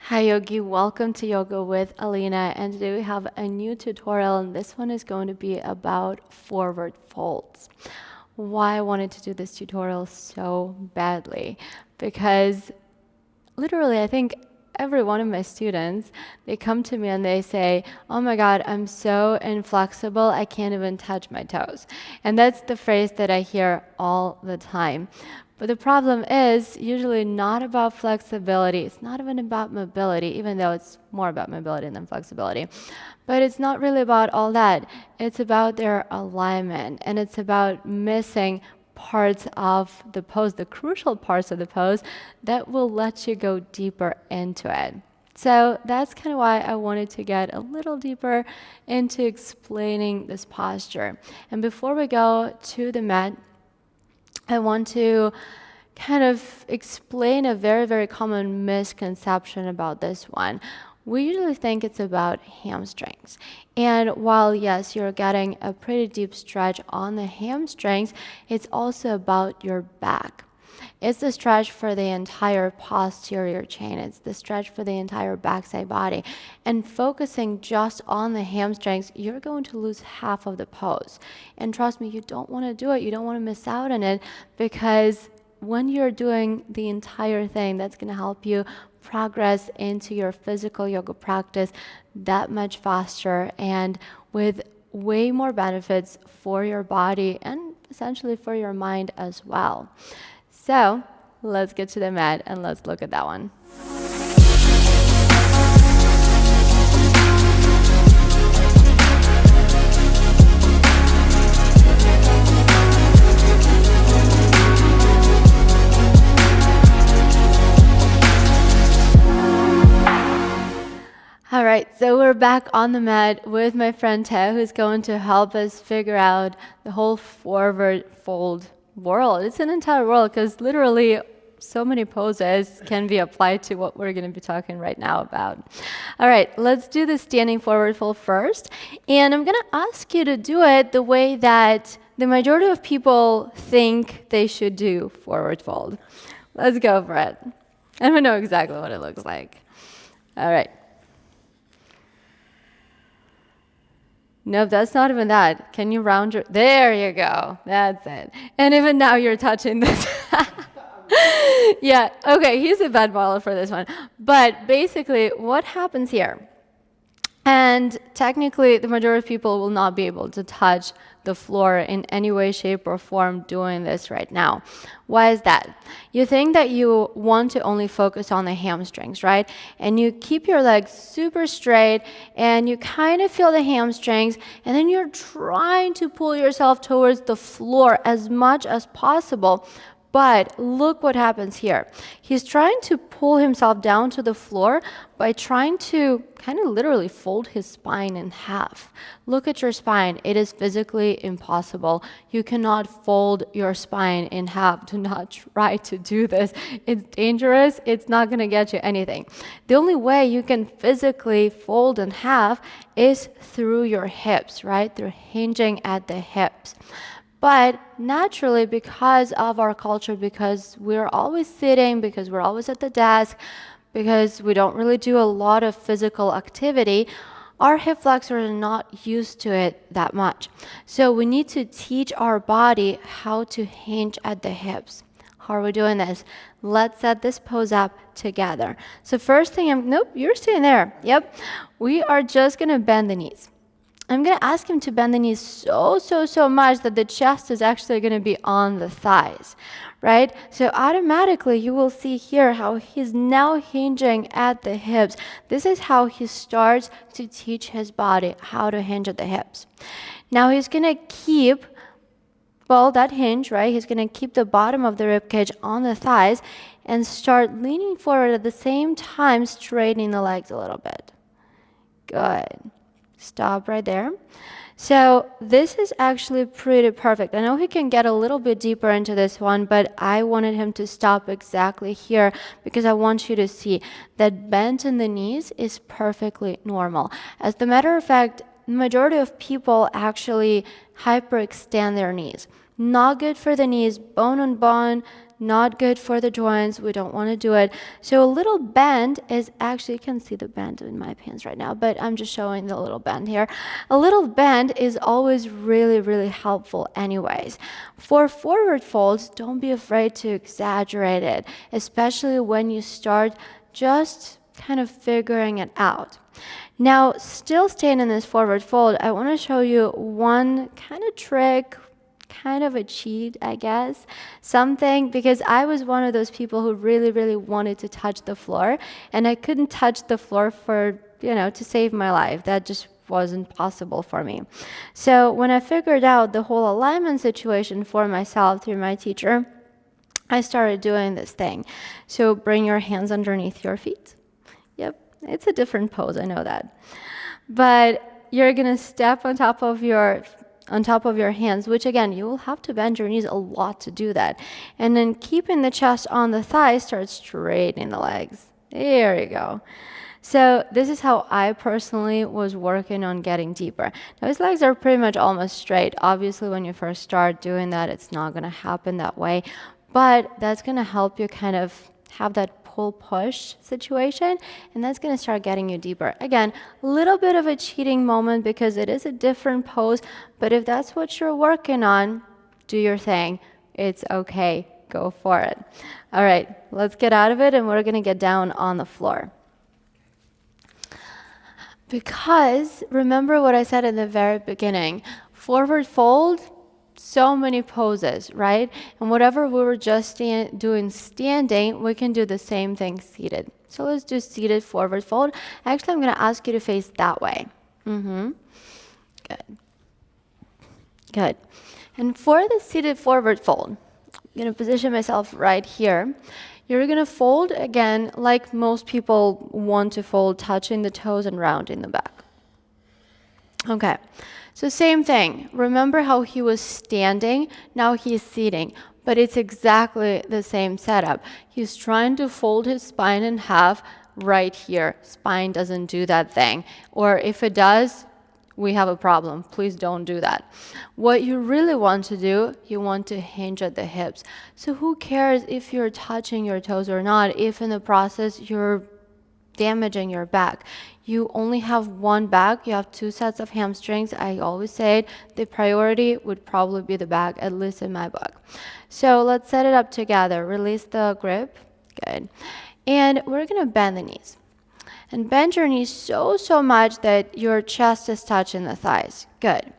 Hi Yogi, welcome to Yoga with Alina, and today we have a new tutorial, and this one is going to be about forward folds. Why I wanted to do this tutorial so badly, because literally I think every one of my students, they come to me and they say, oh my God, I'm so inflexible, I can't even touch my toes. And that's the phrase that I hear all the time. But the problem is usually not about flexibility. It's not even about mobility, even though it's more about mobility than flexibility. But it's not really about all that. It's about their alignment, and it's about missing parts of the pose, the crucial parts of the pose that will let you go deeper into it. So that's kind of why I wanted to get a little deeper into explaining this posture. And before we go to the mat, I want to kind of explain a very, very common misconception about this one. We usually think it's about hamstrings. And while, yes, you're getting a pretty deep stretch on the hamstrings, it's also about your back. It's the stretch for the entire posterior chain. It's the stretch for the entire backside body. And focusing just on the hamstrings, you're going to lose half of the pose. And trust me, you don't want to do it. You don't want to miss out on it, because when you're doing the entire thing, that's going to help you progress into your physical yoga practice that much faster and with way more benefits for your body and essentially for your mind as well. So let's get to the mat and let's look at that one. All right, so we're back on the mat with my friend Teo, who's going to help us figure out the whole forward fold world. It's an entire world, because literally so many poses can be applied to what we're going to be talking right now about. All right, let's do the standing forward fold first. And I'm going to ask you to do it the way that the majority of people think they should do forward fold. Let's go for it. And we know exactly what it looks like. All right. Nope, that's not even that. Can you round your... There you go. That's it. And even now you're touching this. Yeah, okay, he's a bad model for this one. But basically, what happens here? And technically, the majority of people will not be able to touch the floor in any way, shape, or form doing this right now. Why is that? You think that you want to only focus on the hamstrings, right? And you keep your legs super straight, and you kind of feel the hamstrings, and then you're trying to pull yourself towards the floor as much as possible. But look what happens here. He's trying to pull himself down to the floor by trying to kind of literally fold his spine in half. Look at your spine. It is physically impossible. You cannot fold your spine in half. Do not try to do this. It's dangerous. It's not going to get you anything. The only way you can physically fold in half is through your hips, right? Through hinging at the hips. But naturally, because of our culture, because we're always sitting, because we're always at the desk, because we don't really do a lot of physical activity, our hip flexors are not used to it that much. So we need to teach our body how to hinge at the hips. How are we doing this? Let's set this pose up together. So first thing, nope, you're staying there. Yep. We are just going to bend the knees. I'm going to ask him to bend the knees so much that the chest is actually going to be on the thighs, right? So automatically you will see here how he's now hinging at the hips. This is how he starts to teach his body how to hinge at the hips. Now he's going to keep, well, that hinge, right? He's going to keep the bottom of the rib cage on the thighs and start leaning forward at the same time, straightening the legs a little bit. Good. Stop right there. So this is actually pretty perfect. I know he can get a little bit deeper into this one, but I wanted him to stop exactly here because I want you to see that bend in the knees is perfectly normal. As a matter of fact, the majority of people actually hyperextend their knees. Not good for the knees, bone on bone, not good for the joints. We don't want to do it. So a little bend is actually, you can see the bend in my pants right now, but I'm just showing the little bend here. A little bend is always really, really helpful anyways. For forward folds, don't be afraid to exaggerate it, especially when you start just kind of figuring it out. Now, still staying in this forward fold, I want to show you one kind of trick, kind of a cheat, I guess, something, because I was one of those people who really, really wanted to touch the floor, and I couldn't touch the floor for, to save my life. That just wasn't possible for me. So when I figured out the whole alignment situation for myself through my teacher, I started doing this thing. So bring your hands underneath your feet. Yep, it's a different pose, I know that. But you're gonna step on top of your hands, which again, you will have to bend your knees a lot to do that. And then keeping the chest on the thighs, start straightening the legs. There you go. So this is how I personally was working on getting deeper. Now his legs are pretty much almost straight. Obviously, when you first start doing that, it's not gonna happen that way. But that's gonna help you kind of have that pull-push situation, and that's going to start getting you deeper. Again, a little bit of a cheating moment because it is a different pose, but if that's what you're working on, do your thing. It's okay. Go for it. All right, let's get out of it, and we're going to get down on the floor. Because remember what I said in the very beginning, forward fold, so many poses, right? And whatever we were just doing standing, we can do the same thing seated. So let's do seated forward fold. Actually, I'm going to ask you to face that way. Good. Good. And for the seated forward fold, I'm going to position myself right here. You're going to fold again like most people want to fold, touching the toes and rounding the back. Okay. So same thing. Remember how he was standing? Now he's seating, but it's exactly the same setup. He's trying to fold his spine in half right here. Spine doesn't do that thing. Or if it does, we have a problem. Please don't do that. What you really want to do, you want to hinge at the hips. So who cares if you're touching your toes or not, if in the process you're damaging your back. You only have one back. You have two sets of hamstrings. I always say the priority would probably be the back, at least in my book. So let's set it up together. Release the grip. Good. And we're going to bend the knees. And bend your knees so much that your chest is touching the thighs. Good.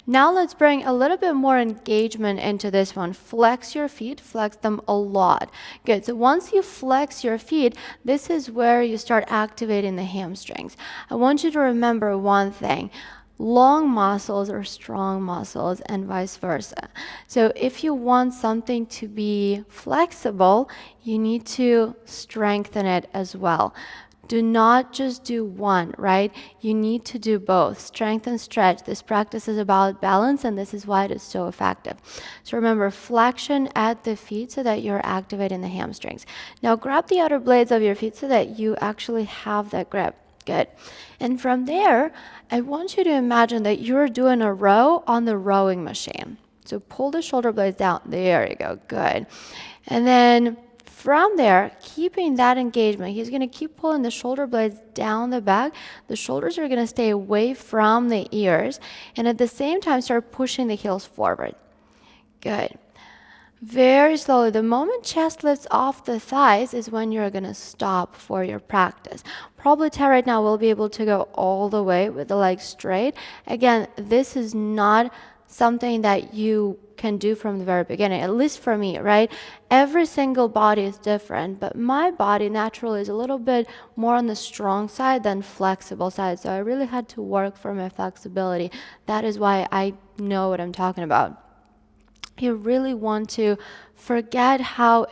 Now let's bring a little bit more engagement into this one. Flex your feet, flex them a lot. Good. So once you flex your feet, this is where you start activating the hamstrings. I want you to remember one thing. Long muscles are strong muscles and vice versa. So if you want something to be flexible, you need to strengthen it as well. Do not just do one, right? You need to do both. Strength and stretch. This practice is about balance, and this is why it is so effective. So remember, flexion at the feet so that you're activating the hamstrings. Now grab the outer blades of your feet so that you actually have that grip. Good. And from there, I want you to imagine that you're doing a row on the rowing machine. So pull the shoulder blades down. There you go. Good. And then from there, keeping that engagement, he's going to keep pulling the shoulder blades down the back. The shoulders are going to stay away from the ears. And at the same time, start pushing the heels forward. Good. Very slowly. The moment chest lifts off the thighs is when you're going to stop for your practice. Probably Ted right now will be able to go all the way with the legs straight. Again, this is not something that you can do from the very beginning, at least for me, right? Every single body is different, but my body naturally is a little bit more on the strong side than flexible side. So I really had to work for my flexibility. That is why I know what I'm talking about. You really want to forget how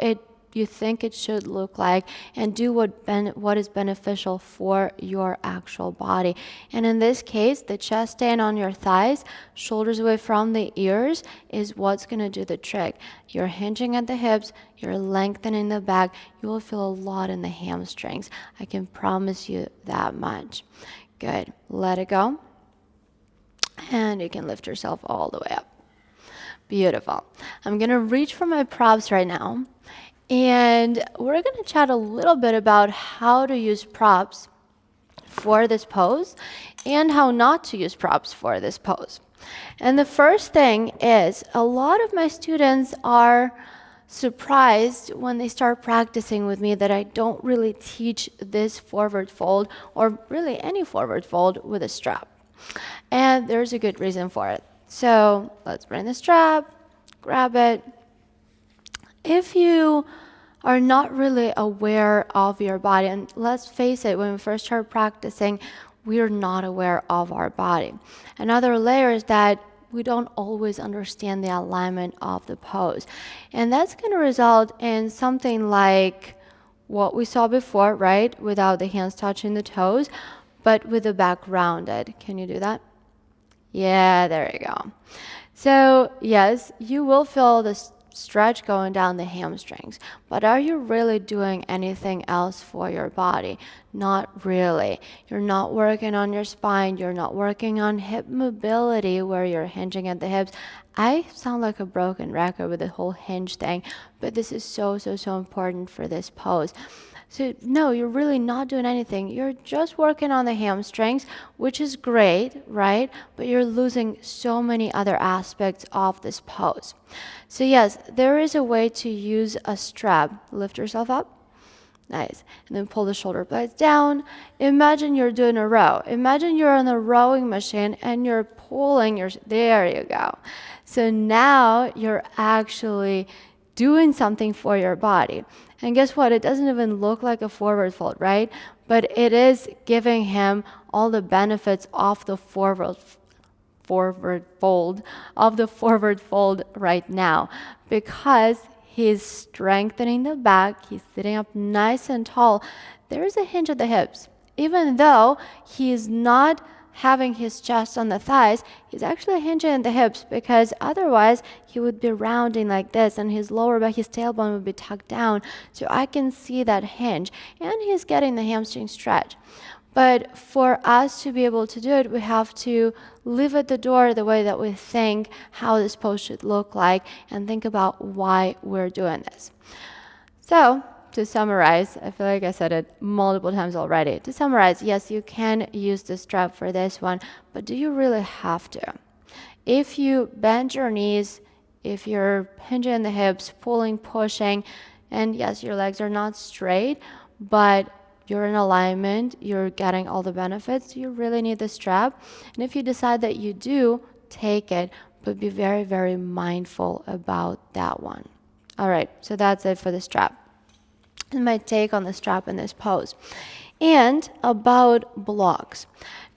you think it should look like and do what is beneficial for your actual body. And in this case, the chest staying on your thighs, shoulders away from the ears is what's going to do the trick. You're hinging at the hips, you're lengthening the back, you will feel a lot in the hamstrings. I can promise you that much. Good. Let it go. And you can lift yourself all the way up. Beautiful. I'm gonna reach for my props right now, and we're gonna chat a little bit about how to use props for this pose and how not to use props for this pose. And the first thing is a lot of my students are surprised when they start practicing with me that I don't really teach this forward fold or really any forward fold with a strap. And there's a good reason for it. So let's bring the strap, grab it. If you are not really aware of your body, and let's face it, when we first start practicing, we're not aware of our body. Another layer is that we don't always understand the alignment of the pose. And that's going to result in something like what we saw before, right? Without the hands touching the toes, but with the back rounded. Can you do that? Yeah, there you go. So yes, you will feel the stretch going down the hamstrings, but are you really doing anything else for your body? Not really. You're not working on your spine. You're not working on hip mobility where you're hinging at the hips. I sound like a broken record with the whole hinge thing, but this is so important for this pose. So no, you're really not doing anything. You're just working on the hamstrings, which is great, right? But you're losing so many other aspects of this pose. So yes, there is a way to use a strap. Lift yourself up. Nice. And then pull the shoulder blades down. Imagine you're doing a row. Imagine you're on a rowing machine and you're pulling your, there you go. So now you're actually doing something for your body. And guess what? It doesn't even look like a forward fold, right? But it is giving him all the benefits of the forward fold right now, because he's strengthening the back, he's sitting up nice and tall. There's a hinge at the hips. Even though he's not having his chest on the thighs, he's actually hinging at the hips, because otherwise he would be rounding like this and his lower back, his tailbone would be tucked down. So I can see that hinge, and he's getting the hamstring stretch. But for us to be able to do it, we have to leave at the door the way that we think how this pose should look like, and think about why we're doing this. So to summarize, I feel like I said it multiple times already. To summarize, yes, you can use the strap for this one, but do you really have to? If you bend your knees, if you're hinging the hips, pulling, pushing, and yes, your legs are not straight, but you're in alignment, you're getting all the benefits, you really need the strap. And if you decide that you do, take it, but be very mindful about that one. All right, so that's it for the strap. And my take on the strap in this pose. And about blocks.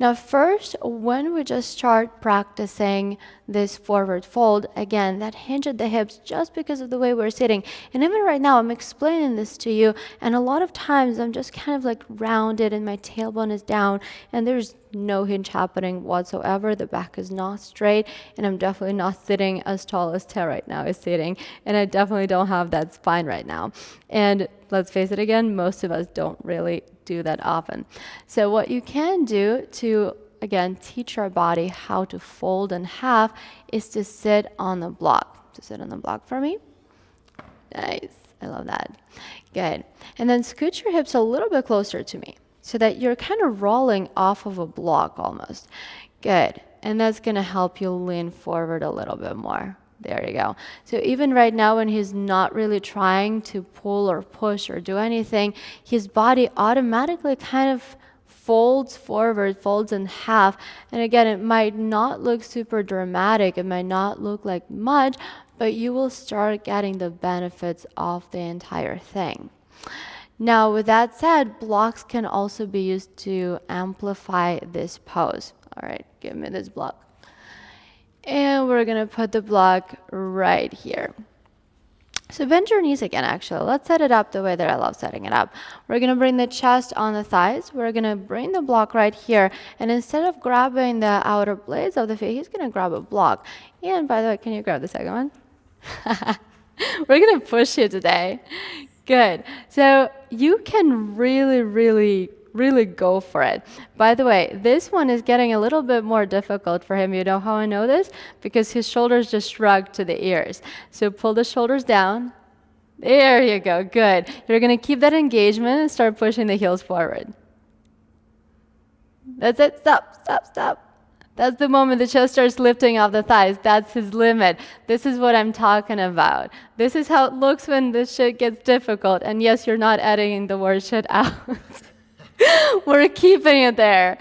Now first, when we just start practicing this forward fold, again, that hinge at the hips just because of the way we're sitting. And even right now, I'm explaining this to you, and a lot of times I'm just kind of like rounded and my tailbone is down and there's no hinge happening whatsoever. The back is not straight, and I'm definitely not sitting as tall as Tara right now is sitting, and I definitely don't have that spine right now. And let's face it again, most of us don't really do that often. So what you can do to, again, teach our body how to fold in half is to sit on the block. So sit on the block for me. Nice. I love that. Good. And then scoot your hips a little bit closer to me so that you're kind of rolling off of a block almost. Good. And that's going to help you lean forward a little bit more. There you go. So even right now when he's not really trying to pull or push or do anything, his body automatically kind of folds forward, folds in half. And again, it might not look super dramatic. It might not look like much, but you will start getting the benefits of the entire thing. Now, with that said, blocks can also be used to amplify this pose. All right, give me this block. And we're going to put the block right here. So bend your knees again, actually. Let's set it up the way that I love setting it up. We're going to bring the chest on the thighs. We're going to bring the block right here. And instead of grabbing the outer blades of the feet, he's going to grab a block. And by the way, can you grab the second one? We're going to push you today. Good. So you can really really go for it. By the way, this one is getting a little bit more difficult for him. You know how I know this? Because his shoulders just shrug to the ears. So pull the shoulders down. There you go. Good. You're going to keep that engagement and start pushing the heels forward. That's it. Stop, stop, stop. That's the moment the chest starts lifting off the thighs. That's his limit. This is what I'm talking about. This is how it looks when this shit gets difficult. And yes, you're not editing the word shit out. We're keeping it there.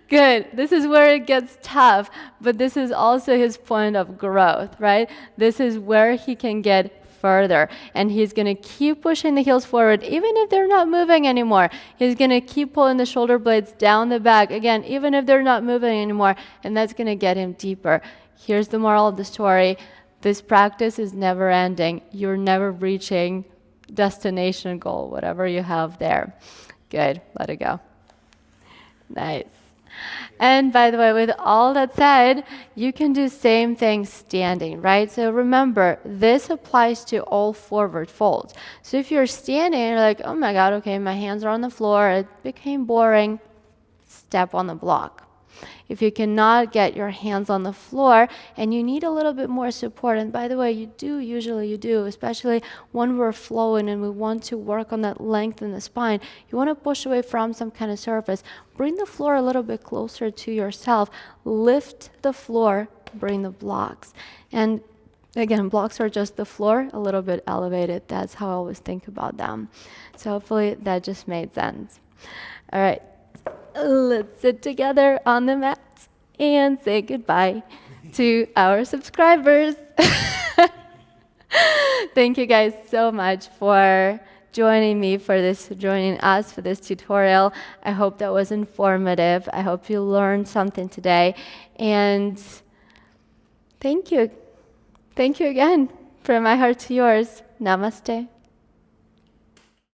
Good. This is where it gets tough, but this is also his point of growth, right? This is where he can get further, and he's going to keep pushing the heels forward even if they're not moving anymore. He's going to keep pulling the shoulder blades down the back again even if they're not moving anymore, and that's going to get him deeper. Here's the moral of the story. This practice is never ending. You're never reaching destination goal, whatever you have there. Good. Let it go. Nice. And by the way, with all that said, you can do same thing standing, right? So remember, this applies to all forward folds. So if you're standing and you're like, oh my God, okay, my hands are on the floor, it became boring, step on the block. If you cannot get your hands on the floor and you need a little bit more support, and by the way, you do, especially when we're flowing and we want to work on that length in the spine, you want to push away from some kind of surface. Bring the floor a little bit closer to yourself. Lift the floor, bring the blocks. And again, blocks are just the floor, a little bit elevated. That's how I always think about them. So hopefully that just made sense. All right. Let's sit together on the mat and say goodbye to our subscribers. Thank you guys so much for joining us for this tutorial. I hope that was informative. I hope you learned something today. And thank you. Thank you again from my heart to yours. Namaste.